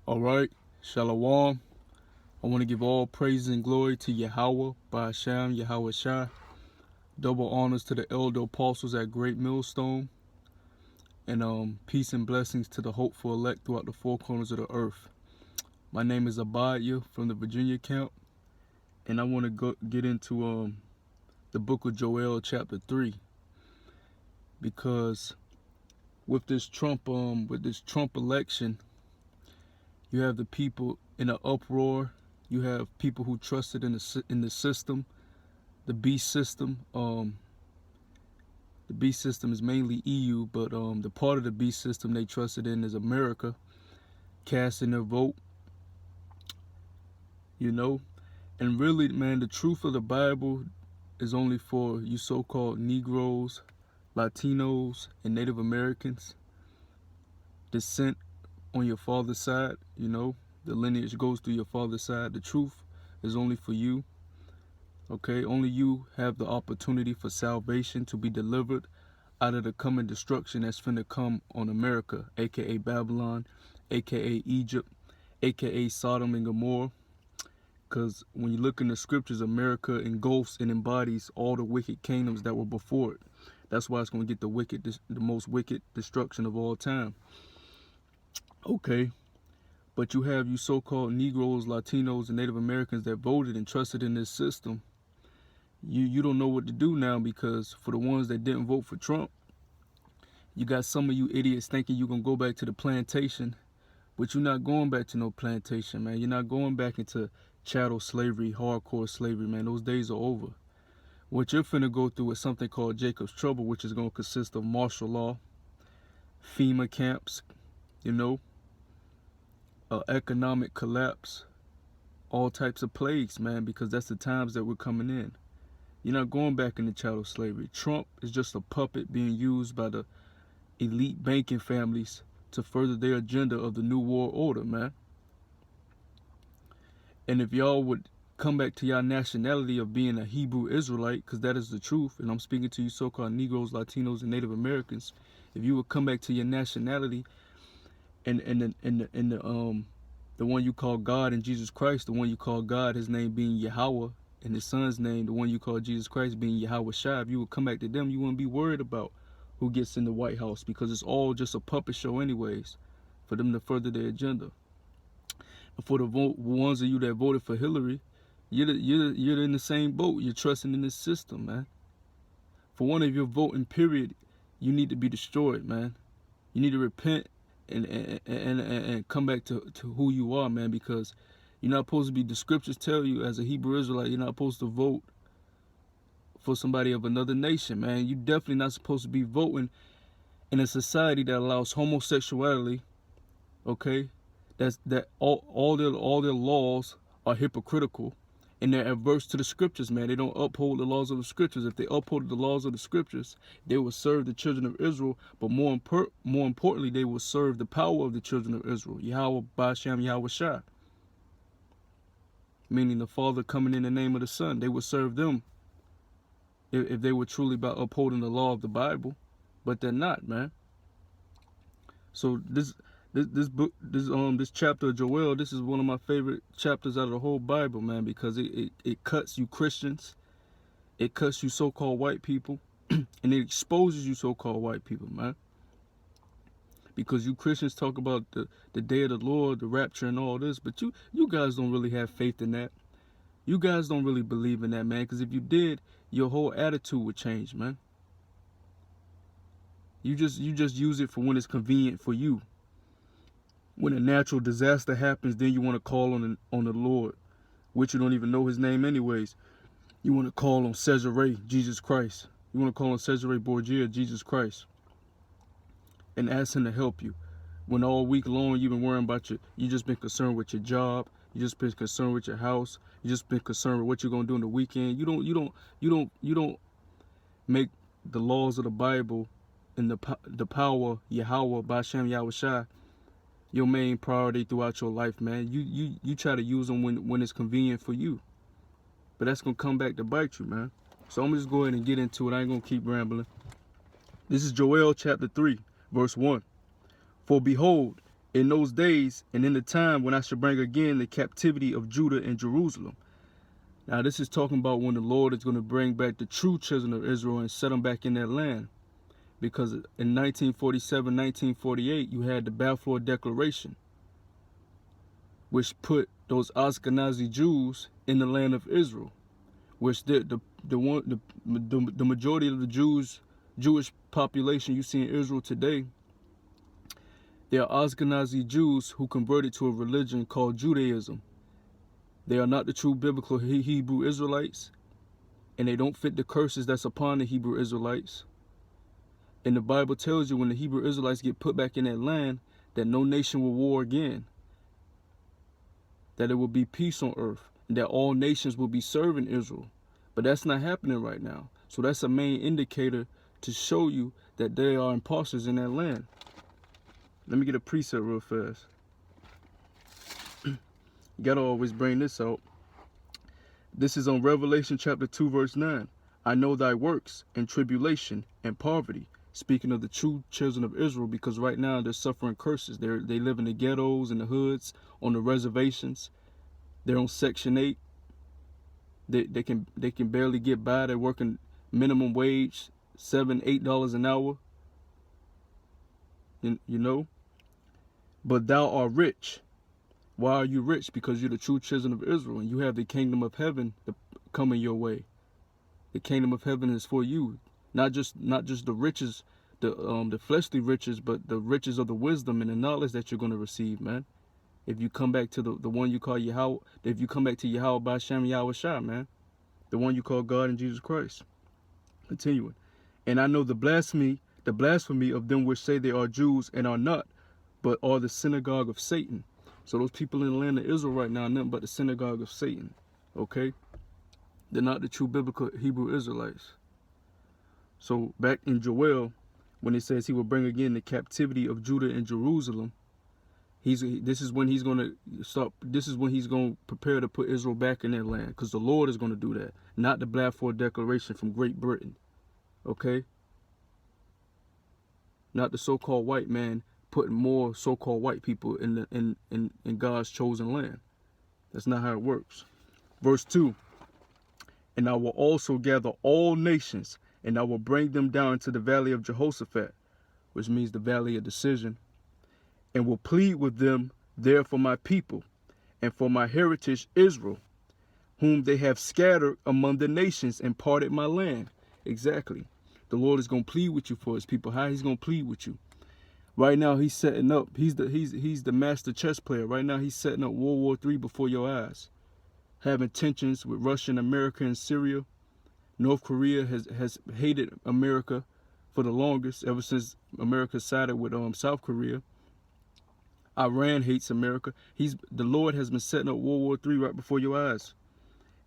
All right, Shalom. I want to give all praise and glory to Yahawah, by Hashem, Yahawashi. Double honors to the elder apostles at Greatmillstone. And peace and blessings to the hopeful elect throughout the four corners of the earth. My name is Abaya from the Virginia camp. And I want to get into the book of Joel chapter 3. Because with this Trump election, you have the people in an uproar. You have people who trusted in the system, the beast system. The beast system is mainly EU, but the part of the beast system they trusted in is America, casting their vote. And really, man, the truth of the Bible is only for you so-called Negroes, Latinos, and Native Americans. Descent on your father's side, the lineage goes through your father's side. The truth is only for you. Okay, only you have the opportunity for salvation, to be delivered out of the coming destruction that's finna come on America, aka Babylon, aka Egypt, aka Sodom and Gomorrah. Because when you look in the scriptures, America engulfs and embodies all the wicked kingdoms that were before it. That's why it's going to get the most wicked destruction of all time. Okay, but you have you so-called Negroes, Latinos, and Native Americans that voted and trusted in this system. You don't know what to do now, because for the ones that didn't vote for Trump, you got some of you idiots thinking you're going to go back to the plantation, but you're not going back to no plantation, man. You're not going back into chattel slavery, hardcore slavery, man. Those days are over. What you're finna go through is something called Jacob's Trouble, which is going to consist of martial law, FEMA camps, economic collapse, all types of plagues, man, because that's the times that we're coming in. You're not going back into chattel slavery. Trump is just a puppet being used by the elite banking families to further their agenda of the New World Order, man. And if y'all would come back to your nationality of being a Hebrew Israelite, because that is the truth, and I'm speaking to you so-called Negroes, Latinos, and Native Americans, if you would come back to your nationality and the one you call God in Jesus Christ, the one you call God, his name being Yahawah, and his son's name, the one you call Jesus Christ, being Yahawashi, if you would come back to them, you wouldn't be worried about who gets in the White House, because it's all just a puppet show anyways, for them to further their agenda. And for the ones of you that voted for Hillary, you're in the same boat. You're trusting in this system, man. For one of your voting, period, you need to be destroyed, man. You need to repent and come back to who you are, man, because you're not supposed to be, the scriptures tell you as a Hebrew Israelite, you're not supposed to vote for somebody of another nation, man. You're definitely not supposed to be voting in a society that allows homosexuality, okay? That all their laws are hypocritical, and they're adverse to the scriptures, man. They don't uphold the laws of the scriptures. If they uphold the laws of the scriptures, they will serve the children of Israel, but more importantly, they will serve the power of the children of Israel. Yahawah, by Hashem, Yahawashi. Meaning the Father coming in the name of the Son. They would serve them if they were truly about upholding the law of the Bible, but they're not, man. So this book, this chapter of Joel, this is one of my favorite chapters out of the whole Bible, man, because it cuts you Christians, it cuts you so-called white people, and it exposes you so-called white people, man. Because you Christians talk about the day of the Lord, the rapture, and all this, but you guys don't really have faith in that. You guys don't really believe in that, man, because if you did, your whole attitude would change, man. You just use it for when it's convenient for you. When a natural disaster happens, then you want to call on the Lord, which you don't even know his name anyways. You want to call on Cesare, Jesus Christ. You want to call on Cesare Borgia, Jesus Christ, and ask him to help you. When all week long you've been worrying about you just been concerned with your job, you just been concerned with your house, you just been concerned with what you're gonna do on the weekend. You don't make the laws of the Bible and the power Yahawah, by Hashem, Yahawashi, your main priority throughout your life, man. You try to use them when it's convenient for you, but that's gonna come back to bite you, man. So I'm gonna just go ahead and get into it. I ain't gonna keep rambling. This is Joel chapter 3, verse 1. For behold, in those days and in the time when I shall bring again the captivity of Judah and Jerusalem. Now this is talking about when the Lord is going to bring back the true children of Israel and set them back in their land. Because in 1947, 1948, you had the Balfour Declaration, which put those Ashkenazi Jews in the land of Israel, which the majority of the Jewish population you see in Israel today, they are Ashkenazi Jews who converted to a religion called Judaism. They are not the true biblical Hebrew Israelites, and they don't fit the curses that's upon the Hebrew Israelites. And the Bible tells you when the Hebrew Israelites get put back in that land, that no nation will war again, that it will be peace on earth, and that all nations will be serving Israel. But that's not happening right now. So that's a main indicator to show you that there are imposters in that land. Let me get a precept real fast. You gotta always bring this out. This is on Revelation chapter 2, verse 9. I know thy works and tribulation and poverty. Speaking of the true children of Israel, because right now they're suffering curses. They live in the ghettos and the hoods, on the reservations. They're on Section 8. They can barely get by. They're working minimum wage, $7, $8 an hour. You know. But thou art rich. Why are you rich? Because you're the true children of Israel, and you have the kingdom of heaven coming your way. The kingdom of heaven is for you. Not just the riches, the fleshly riches, but the riches of the wisdom and the knowledge that you're going to receive, man. If you come back to the one you call Yahawah, if you come back to Yahawah by Shem Yahawashi, man, the one you call God and Jesus Christ. Continuing. And I know the blasphemy of them which say they are Jews and are not, but are the synagogue of Satan. So those people in the land of Israel right now are nothing but the synagogue of Satan. Okay? They're not the true biblical Hebrew Israelites. So back in Joel, when it says he will bring again the captivity of Judah and Jerusalem, this is when he's going to prepare to put Israel back in their land, because the Lord is going to do that, not the Balfour Declaration from Great Britain. Okay? Not the so-called white man putting more so-called white people in God's chosen land. That's not how it works. Verse 2. And I will also gather all nations, and I will bring them down into the valley of Jehoshaphat, which means the valley of decision, and will plead with them there for my people, and for my heritage Israel, whom they have scattered among the nations and parted my land. Exactly. The Lord is going to plead with you for his people. How he's going to plead with you? Right now he's setting up, he's the master chess player. Right now he's setting up World War III before your eyes. Having tensions with Russia and America and Syria. North Korea has hated America for the longest, ever since America sided with South Korea. Iran hates America. The Lord has been setting up World War III right before your eyes.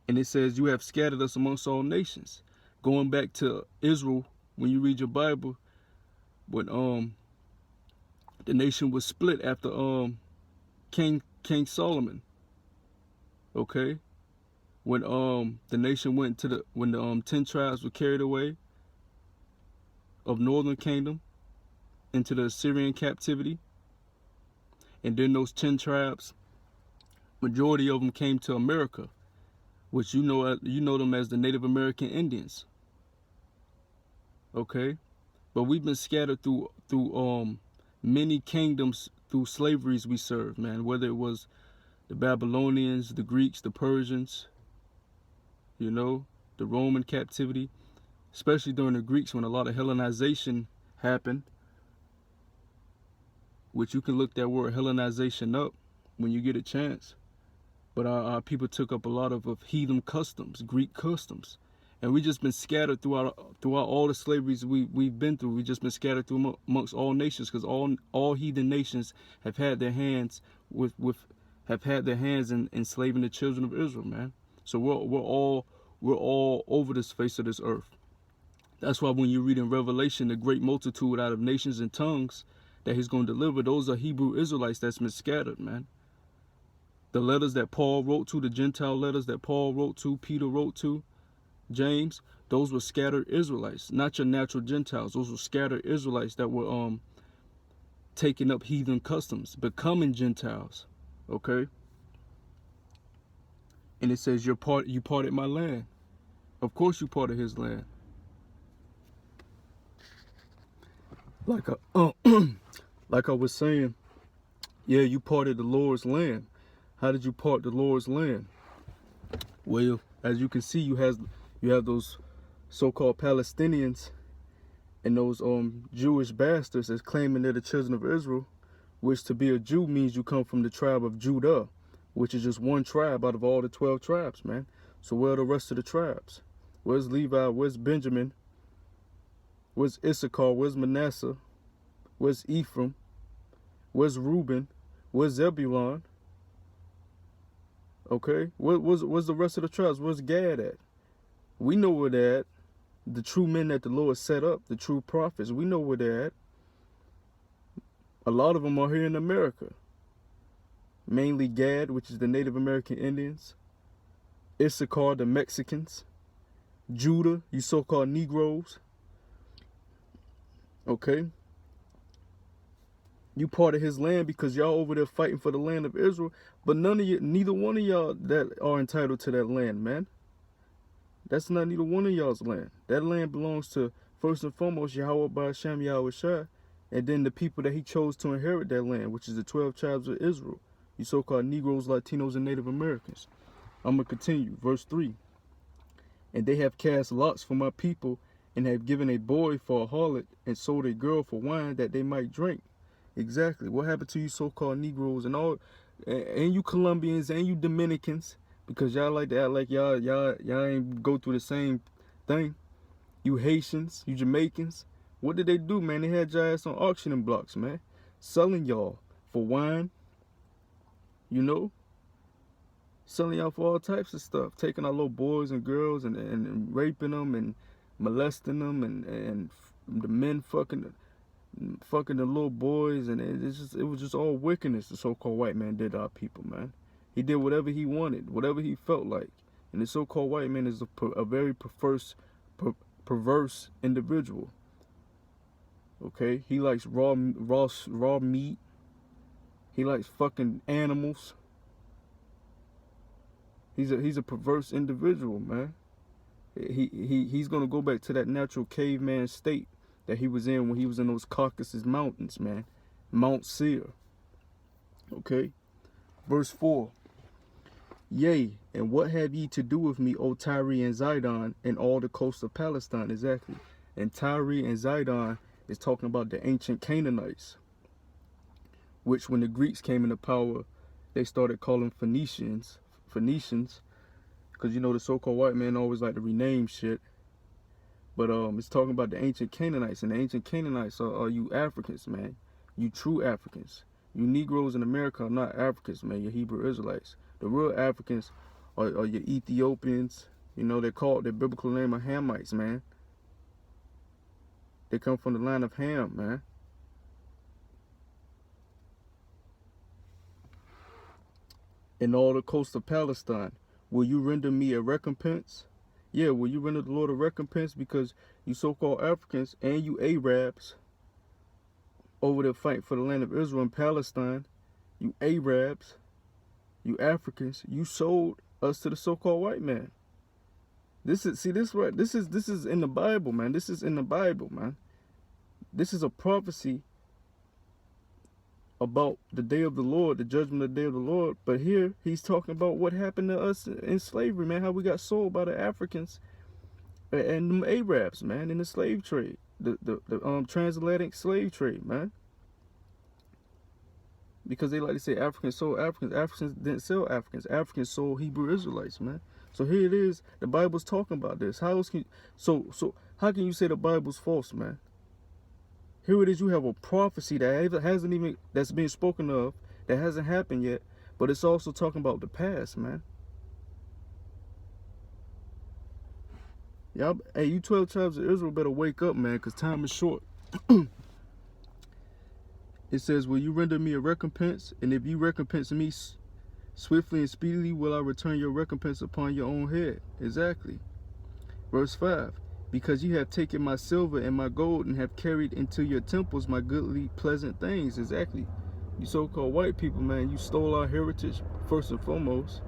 And it says, you have scattered us amongst all nations. Going back to Israel, when you read your Bible, when the nation was split after King Solomon. Okay? When the nation went to when the 10 tribes were carried away of northern kingdom into the Assyrian captivity, and then those 10 tribes, majority of them came to America, which you know them as the Native American Indians. Okay? But we've been scattered through many kingdoms through slaveries we served, man, whether it was the Babylonians, the Greeks, the Persians, you know, the Roman captivity, especially during the Greeks when a lot of Hellenization happened, which you can look that word Hellenization up when you get a chance. But our people took up a lot of heathen customs, Greek customs. And we just been scattered throughout all the slaveries we've been through. We've just been scattered through amongst all nations, because all heathen nations have had their hands in enslaving the children of Israel, man. So we're all over this face of this earth. That's why when you read in Revelation, the great multitude out of nations and tongues that he's going to deliver, those are Hebrew Israelites that's been scattered, man. The letters that Paul wrote to, the Gentile letters that Paul wrote to, Peter wrote to, James, those were scattered Israelites, not your natural Gentiles. Those were scattered Israelites that were taking up heathen customs, becoming Gentiles. Okay? And it says you parted my land. Of course you parted his land. Like like I was saying, yeah, you parted the Lord's land. How did you part the Lord's land? Well, as you can see, you have those so-called Palestinians and those Jewish bastards that's claiming they're the children of Israel, which to be a Jew means you come from the tribe of Judah, which is just one tribe out of all the 12 tribes, man. So where are the rest of the tribes? Where's Levi? Where's Benjamin? Where's Issachar? Where's Manasseh? Where's Ephraim? Where's Reuben? Where's Zebulon? Okay, where's the rest of the tribes? Where's Gad at? We know where they're at. The true men that the Lord set up, the true prophets, we know where they're at. A lot of them are here in America. Mainly Gad, which is the Native American Indians. Issachar, the Mexicans. Judah, you so-called Negroes. Okay? You part of his land because y'all over there fighting for the land of Israel, but neither one of y'all that are entitled to that land, man. That's not neither one of y'all's land. That land belongs to, first and foremost, Yahawah by Hashem Yahawashi, and then the people that he chose to inherit that land, which is the 12 tribes of Israel. You so-called Negroes, Latinos, and Native Americans. I'm going to continue. Verse 3. And they have cast lots for my people, and have given a boy for a harlot, and sold a girl for wine that they might drink. Exactly. What happened to you so-called Negroes and you Colombians and you Dominicans? Because y'all like to act like y'all ain't go through the same thing. You Haitians, you Jamaicans. What did they do, man? They had your ass on auctioning blocks, man. Selling y'all for wine. You know? Selling y'all for all types of stuff. Taking our little boys and girls and raping them and molesting them and the men fucking the little boys, and it was just all wickedness the so-called white man did to our people, man. He did whatever he wanted, whatever he felt like. And the so-called white man is a very perverse individual. Okay? He likes raw meat. He likes fucking animals. He's a perverse individual, man. He's gonna go back to that natural caveman state that he was in when he was in those Caucasus Mountains, man. Mount Seir. Okay? Verse 4. Yea, and what have ye to do with me, O Tyre and Zidon, and all the coast of Palestine? Exactly. And Tyre and Zidon is talking about the ancient Canaanites, which when the Greeks came into power, they started calling Phoenicians, because you know the so-called white man always like to rename shit. But it's talking about the ancient Canaanites, and the ancient Canaanites are you Africans, man. You true Africans. You Negroes in America are not Africans, man. You're Hebrew Israelites. The real Africans are your Ethiopians. You know, they're called, their biblical name are Hamites, man. They come from the line of Ham, man. In all the coast of Palestine, will you render me a recompense? Yeah, will you render the Lord a recompense? Because you so-called Africans and you Arabs over there fighting for the land of Israel and Palestine, you Arabs, you Africans, you sold us to the so-called white man. This is in the Bible, man. This is in the Bible, man. This is a prophecy about the day of the Lord, the judgment of the day of the Lord. But here he's talking about what happened to us in slavery, man. How we got sold by the Africans and the Arabs, man, in the slave trade, the transatlantic slave trade, man. Because they like to say Africans sold Africans. Africans didn't sell Africans. Africans sold Hebrew Israelites, man. So here it is. The Bible's talking about this. How else can how can you say the Bible's false, man? Here it is. You have a prophecy that's being spoken of, that hasn't happened yet, but it's also talking about the past, man. Y'all, hey, you 12 tribes of Israel better wake up, man, because time is short. It says, will you render me a recompense? And if you recompense me swiftly and speedily, will I return your recompense upon your own head? Exactly. Verse 5. because ye have taken my silver and my gold, and have carried into your temples my goodly, pleasant things. Exactly. You so-called white people, man, you stole our heritage, first and foremost.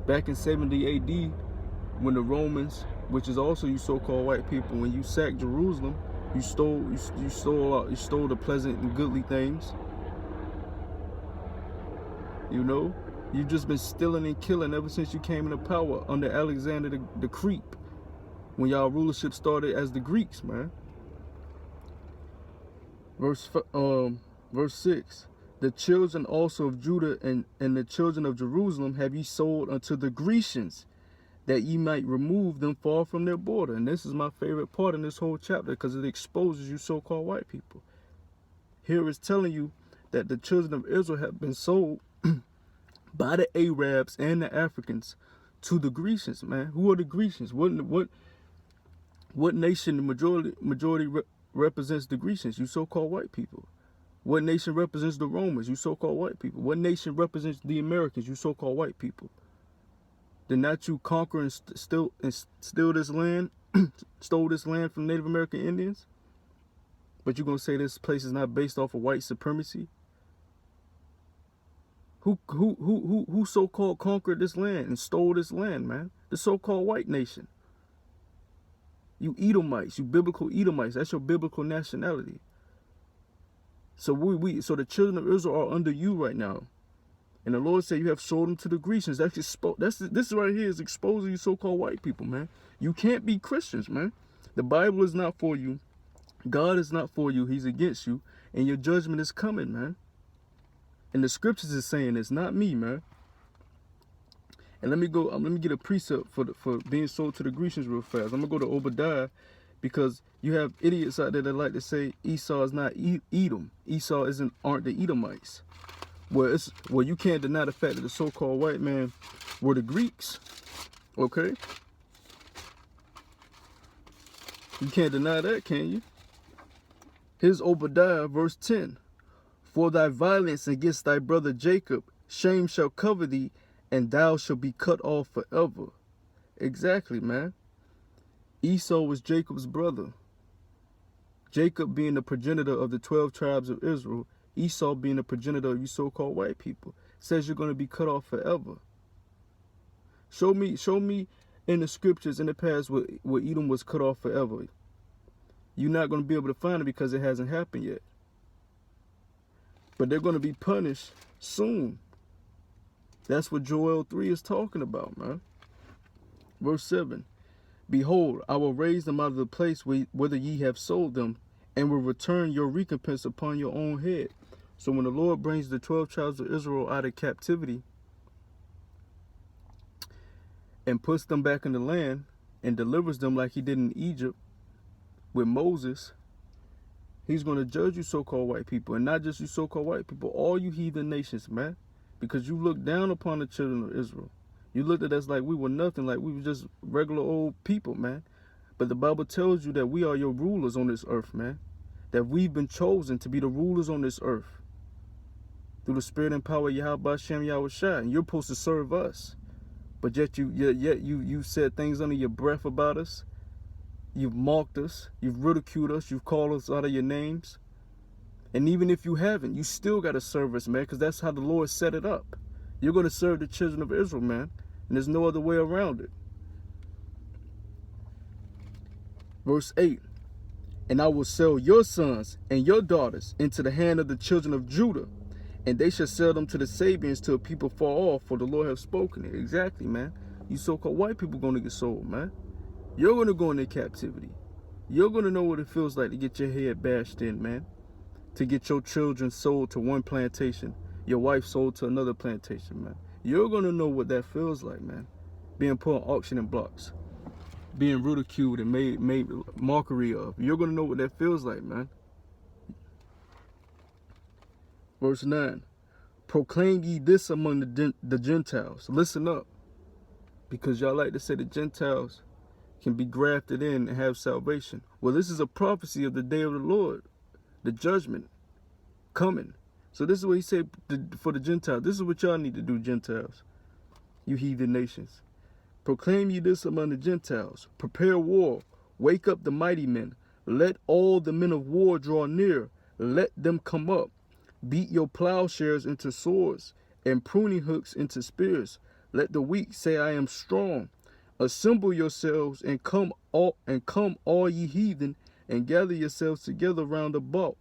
Back in 70 AD, when the Romans, which is also you so-called white people, when you sacked Jerusalem, you stole the pleasant and goodly things. You know, you've just been stealing and killing ever since you came into power under Alexander the Creep, when y'all rulership started as the Greeks, man. Verse 6. The children also of Judah and the children of Jerusalem have ye sold unto the Grecians, that ye might remove them far from their border. And this is my favorite part in this whole chapter, because it exposes you so-called white people. Here it's telling you that the children of Israel have been sold by the Arabs and the Africans to the Grecians, man. Who are the Grecians? What nation the majority represents the Grecians? You so-called white people. What nation represents the Romans? You so-called white people. What nation represents the Americans? You so-called white people. Did not you conquer and steal this land, stole this land from Native American Indians? But you're gonna say this place is not based off of white supremacy? Who so-called conquered this land and stole this land, man? The so-called white nation. You Edomites, you biblical Edomites. That's your biblical nationality. So so the children of Israel are under you right now. And the Lord said you have sold them to the Grecians. This right here is exposing you so-called white people, man. You can't be Christians, man. The Bible is not for you. God is not for you. He's against you. And your judgment is coming, man. And the scriptures is saying it's not me, man. And let me get a precept for being sold to the Grecians real fast. I'm gonna go to Obadiah, because you have idiots out there that like to say Esau is not Edom. Esau aren't the Edomites. Well, you can't deny the fact that the so-called white man were the Greeks. Okay? You can't deny that, can you? Here's Obadiah, verse 10. For thy violence against thy brother Jacob, shame shall cover thee, and thou shalt be cut off forever. Exactly, man. Esau was Jacob's brother. Jacob being the progenitor of the 12 tribes of Israel, Esau being the progenitor of you so-called white people. Says you're going to be cut off forever. Show me in the scriptures in the past where Edom was cut off forever. You're not going to be able to find it because it hasn't happened yet. But they're going to be punished soon. That's what Joel 3 is talking about, man. Verse 7. Behold, I will raise them out of the place whither ye have sold them, and will return your recompense upon your own head. So when the Lord brings the 12 tribes of Israel out of captivity and puts them back in the land and delivers them like he did in Egypt with Moses, he's going to judge you so-called white people. And not just you so-called white people, all you heathen nations, man. Because you look down upon the children of Israel. You looked at us like we were nothing, like we were just regular old people, man. But the Bible tells you that we are your rulers on this earth, man. That we've been chosen to be the rulers on this earth. Through the spirit and power of Yahawashi, and you're supposed to serve us. But yet you said things under your breath about us. You've mocked us. You've ridiculed us. You've called us out of your names. And even if you haven't, you still got to serve us, man, because that's how the Lord set it up. You're going to serve the children of Israel, man. And there's no other way around it. Verse 8. And I will sell your sons and your daughters into the hand of the children of Judah, and they shall sell them to the Sabians, to a people far off, for the Lord have spoken it. Exactly, man. You so-called white people going to get sold, man. You're going to go into captivity. You're going to know what it feels like to get your head bashed in, man. To get your children sold to one plantation, your wife sold to another plantation, man. You're going to know what that feels like, man. Being put on auctioning blocks. Being ridiculed and made mockery of. You're going to know what that feels like, man. Verse 9. Proclaim ye this among the Gentiles. Listen up. Because y'all like to say the Gentiles can be grafted in and have salvation. Well, this is a prophecy of the day of the Lord. The judgment coming. So this is what he said for the Gentiles. This is what y'all need to do, Gentiles. You heathen nations. Proclaim ye this among the Gentiles. Prepare war. Wake up the mighty men. Let all the men of war draw near. Let them come up. Beat your plowshares into swords, and pruning hooks into spears. Let the weak say, I am strong. Assemble yourselves and come all ye heathen, and gather yourselves together round about.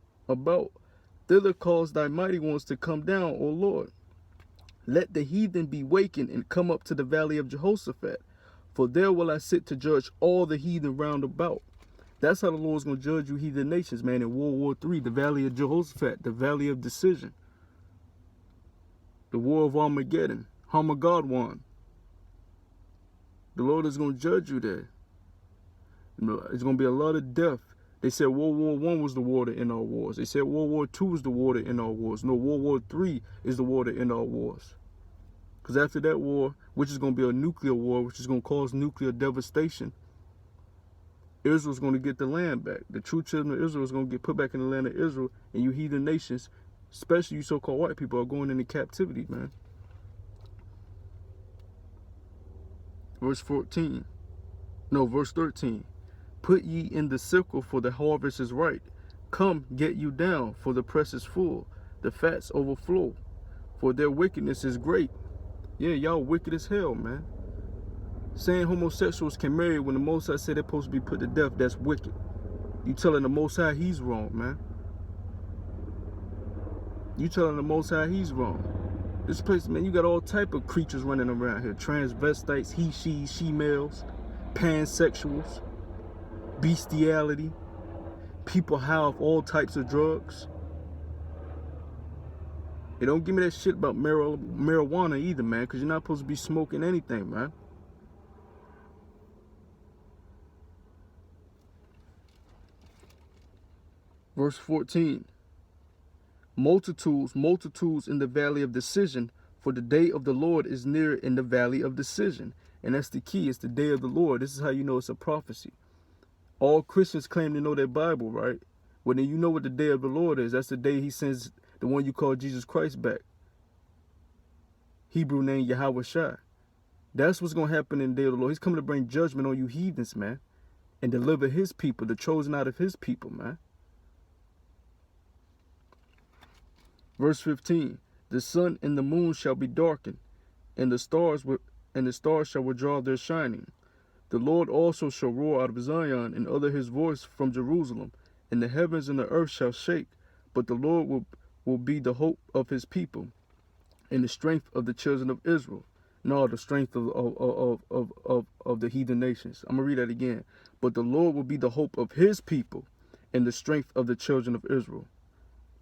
Thither cause thy mighty ones to come down, O Lord. Let the heathen be wakened and come up to the valley of Jehoshaphat, for there will I sit to judge all the heathen round about. That's how the Lord's going to judge you heathen nations, man, in World War III, the valley of Jehoshaphat, the valley of decision, the war of Armageddon, Armageddon. The Lord is going to judge you there. It's going to be a lot of death. They said World War I was the war to end all wars. They said World War II was the war to end all wars. No, World War III is the war to end all wars. Because after that war, which is going to be a nuclear war, which is going to cause nuclear devastation, Israel's going to get the land back. The true children of Israel is going to get put back in the land of Israel, and you heathen nations, especially you so-called white people, are going into captivity, man. Verse 13. Put ye in the sickle, for the harvest is ripe. Come, get you down, for the press is full. The fats overflow, for their wickedness is great. Yeah, y'all wicked as hell, man. Saying homosexuals can marry when the Most High said they're supposed to be put to death, that's wicked. You telling the Most High he's wrong, man. You telling the Most High he's wrong. This place, man, you got all type of creatures running around here. Transvestites, he, she males, pansexuals, bestiality, people high off all types of drugs. Hey, don't give me that shit about marijuana either, man, because you're not supposed to be smoking anything, man. Verse 14. Multitudes in the valley of decision, for the day of the Lord is near in the valley of decision. And that's the key. It's the day of the Lord. This is how you know it's a prophecy. All Christians claim to know their Bible, right? Well, then you know what the day of the Lord is. That's the day he sends the one you call Jesus Christ back. Hebrew name Yahawashi. That's what's going to happen in the day of the Lord. He's coming to bring judgment on you heathens, man. And deliver his people, the chosen out of his people, man. Verse 15. The sun and the moon shall be darkened, and the stars shall withdraw their shining. The Lord also shall roar out of Zion, and utter his voice from Jerusalem, and the heavens and the earth shall shake, but the Lord will be the hope of his people, and the strength of the children of Israel. No, the strength of the heathen nations. I'm going to read that again. But the Lord will be the hope of his people, and the strength of the children of Israel.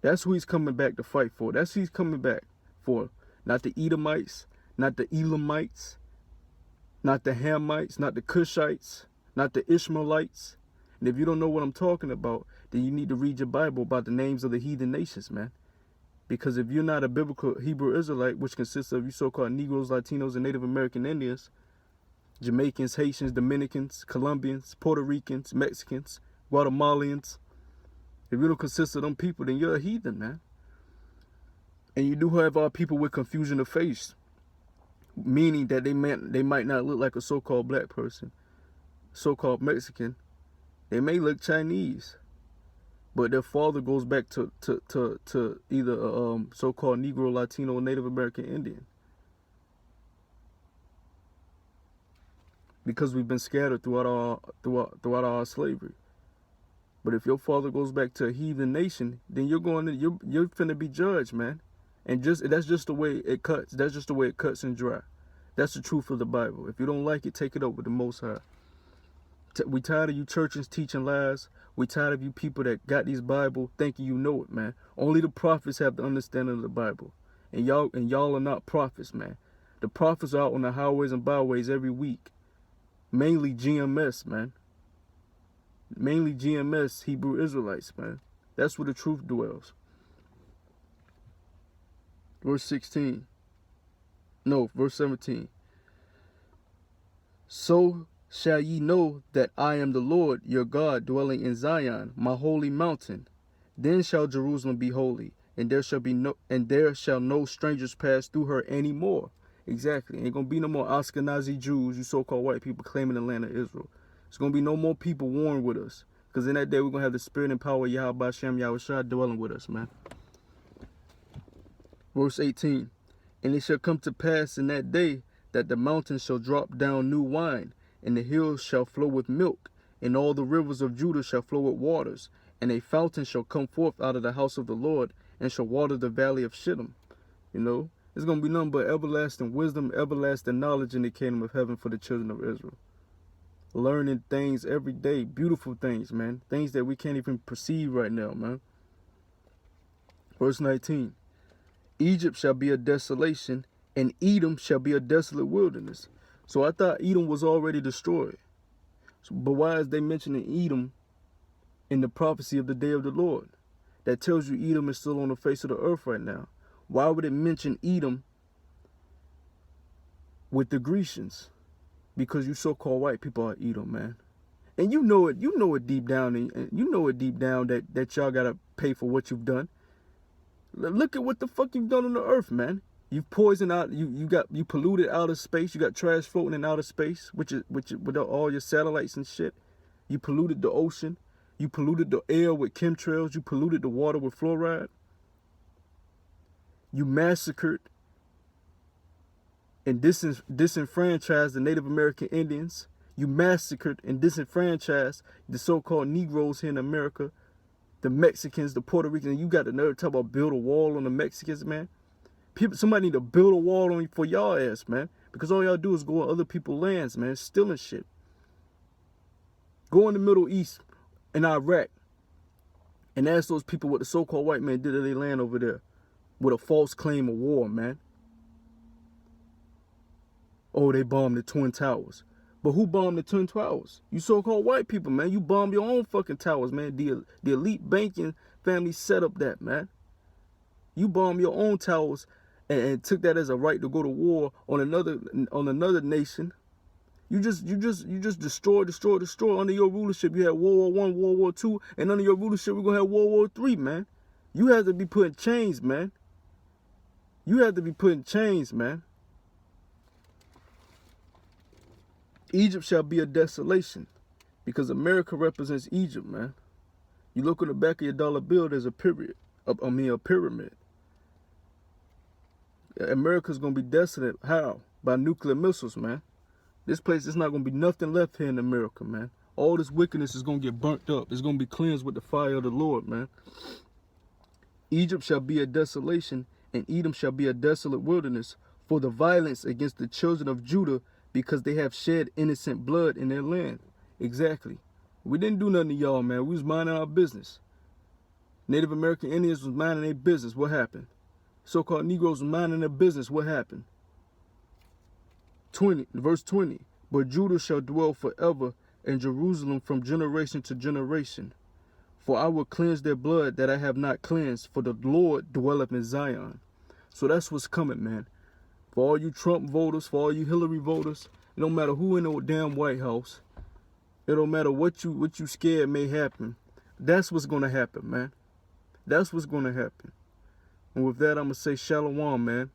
That's who he's coming back to fight for. That's who he's coming back for. Not the Edomites, not the Elamites, not the Hamites, not the Cushites, not the Ishmaelites. And if you don't know what I'm talking about, then you need to read your Bible about the names of the heathen nations, man. Because if you're not a biblical Hebrew Israelite, which consists of you so-called Negroes, Latinos, and Native American Indians, Jamaicans, Haitians, Dominicans, Colombians, Puerto Ricans, Mexicans, Guatemalans, if you don't consist of them people, then you're a heathen, man. And you do have our people with confusion of face, meaning that they might not look like a so-called black person, so-called Mexican. They may look Chinese, but their father goes back to either so-called Negro, Latino, Native American Indian. Because we've been scattered throughout our slavery. But if your father goes back to a heathen nation, then you're finna be judged, man. And that's just the way it cuts. That's just the way it cuts and dry. That's the truth of the Bible. If you don't like it, take it up with the Most High. We tired of you churches teaching lies. We tired of you people that got these Bible thinking you know it, man. Only the prophets have the understanding of the Bible. And y'all are not prophets, man. The prophets are out on the highways and byways every week. Mainly GMS, man. Mainly GMS, Hebrew Israelites, man. That's where the truth dwells. Verse 17. So shall ye know that I am the Lord your God, dwelling in Zion, my holy mountain. Then shall Jerusalem be holy, and there shall no strangers pass through her any more. Exactly. Ain't gonna be no more Ashkenazi Jews, you so-called white people claiming the land of Israel. There's going to be no more people warring with us. Because in that day, we're going to have the spirit and power of Yahawashi dwelling with us, man. Verse 18. And it shall come to pass in that day that the mountains shall drop down new wine, and the hills shall flow with milk, and all the rivers of Judah shall flow with waters, and a fountain shall come forth out of the house of the Lord, and shall water the valley of Shittim. You know, it's going to be nothing but everlasting wisdom, everlasting knowledge in the kingdom of heaven for the children of Israel. Learning things every day, beautiful things, man. Things that we can't even perceive right now, man. Verse 19. Egypt shall be a desolation, and Edom shall be a desolate wilderness. So I thought Edom was already destroyed. But why is they mentioning Edom in the prophecy of the day of the Lord? That tells you Edom is still on the face of the earth right now. Why would it mention Edom with the Grecians? Because you so-called white people are Edom, man. And you know it deep down, and you know it deep down that y'all gotta pay for what you've done. Look at what the fuck you've done on the earth, man. You've poisoned out, you polluted outer space. You got trash floating in outer space, which is with all your satellites and shit. You polluted the ocean. You polluted the air with chemtrails. You polluted the water with fluoride. You massacred and disenfranchised the Native American Indians. You massacred and disenfranchised the so-called Negroes here in America, the Mexicans, the Puerto Ricans. You got the nerve to talk about build a wall on the Mexicans, man. Somebody need to build a wall on for y'all ass, man. Because all y'all do is go on other people's lands, man, stealing shit. Go in the Middle East, in Iraq, and ask those people what the so-called white man did to their land over there with a false claim of war, man. Oh, they bombed the Twin Towers. But who bombed the Twin Towers? You so-called white people, man. You bombed your own fucking towers, man. The elite banking family set up that, man. You bombed your own towers and took that as a right to go to war on another nation. You just destroy. Under your rulership, you had World War I, World War II, and under your rulership, we're gonna have World War III, man. You have to be put in chains, man. You have to be put in chains, man. Egypt shall be a desolation, because America represents Egypt, man. You look on the back of your dollar bill, there's a period. A pyramid. America's gonna be desolate. How? By nuclear missiles, man. This place is not gonna be nothing left here in America, man. All this wickedness is gonna get burnt up. It's gonna be cleansed with the fire of the Lord, man. Egypt shall be a desolation, and Edom shall be a desolate wilderness for the violence against the children of Judah, because they have shed innocent blood in their land. Exactly. We didn't do nothing to y'all, man. We was minding our business. Native American Indians was minding their business. What happened? So-called Negroes was minding their business. What happened? Verse 20. But Judah shall dwell forever, and Jerusalem from generation to generation. For I will cleanse their blood that I have not cleansed, for the Lord dwelleth in Zion. So that's what's coming, man. For all you Trump voters, for all you Hillary voters, it don't matter who in the damn White House. It don't matter what you scared may happen. That's what's gonna happen, man. That's what's gonna happen. And with that, I'm gonna say shalom, man.